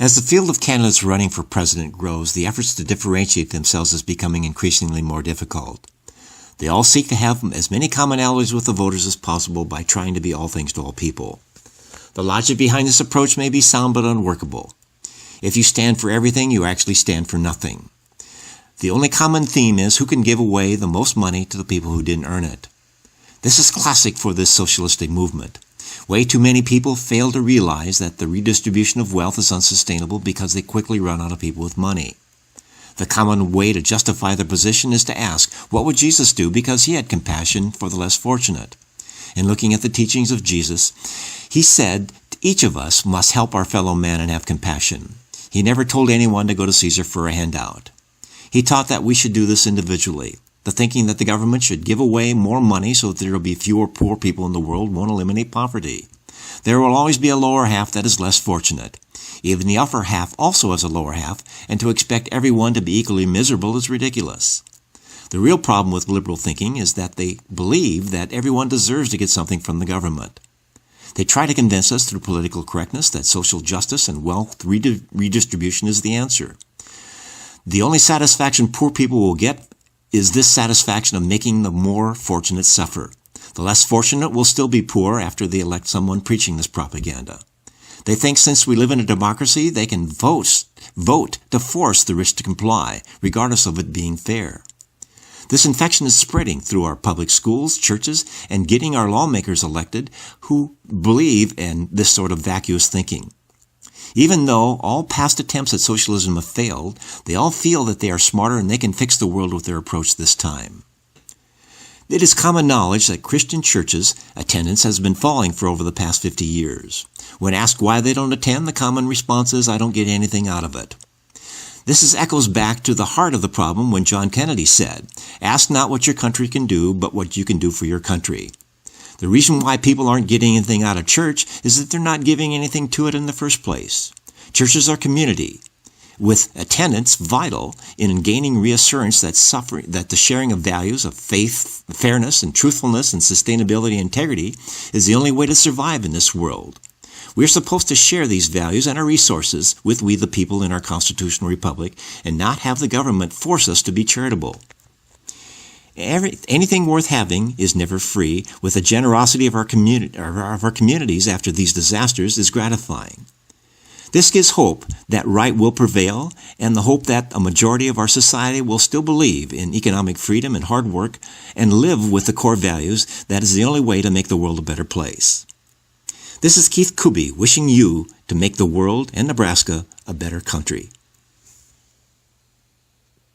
As the field of candidates running for president grows, the efforts to differentiate themselves is becoming increasingly more difficult. They all seek to have as many commonalities with the voters as possible by trying to be all things to all people. The logic behind this approach may be sound but unworkable. If you stand for everything, you actually stand for nothing. The only common theme is who can give away the most money to the people who didn't earn it. This is classic for this socialistic movement. Way too many people fail to realize that the redistribution of wealth is unsustainable because they quickly run out of people with money. The common way to justify their position is to ask, what would Jesus do because he had compassion for the less fortunate? In looking at the teachings of Jesus, he said each of us must help our fellow man and have compassion. He never told anyone to go to Caesar for a handout. He taught that we should do this individually. The thinking that the government should give away more money so that there will be fewer poor people in the world won't eliminate poverty. There will always be a lower half that is less fortunate. Even the upper half also has a lower half, and to expect everyone to be equally miserable is ridiculous. The real problem with liberal thinking is that they believe that everyone deserves to get something from the government. They try to convince us through political correctness that social justice and wealth redistribution is the answer. The only satisfaction poor people will get is this satisfaction of making the more fortunate suffer. The less fortunate will still be poor after they elect someone preaching this propaganda. They think since we live in a democracy, they can vote to force the rich to comply, regardless of it being fair. This infection is spreading through our public schools, churches, and getting our lawmakers elected who believe in this sort of vacuous thinking. Even though all past attempts at socialism have failed, they all feel that they are smarter and they can fix the world with their approach this time. It is common knowledge that Christian churches' attendance has been falling for over the past 50 years. When asked why they don't attend, the common response is, "I don't get anything out of it." This echoes back to the heart of the problem when John Kennedy said, "Ask not what your country can do, but what you can do for your country." The reason why people aren't getting anything out of church is that they're not giving anything to it in the first place. Churches are community, with attendance vital in gaining reassurance that the sharing of values of faith, fairness, and truthfulness and sustainability and integrity is the only way to survive in this world. We are supposed to share these values and our resources with we the people in our constitutional republic and not have the government force us to be charitable. Anything worth having is never free, with the generosity of our communities after these disasters is gratifying. This gives hope that right will prevail, and the hope that a majority of our society will still believe in economic freedom and hard work and live with the core values that is the only way to make the world a better place. This is Keith Kuby wishing you to make the world and Nebraska a better country.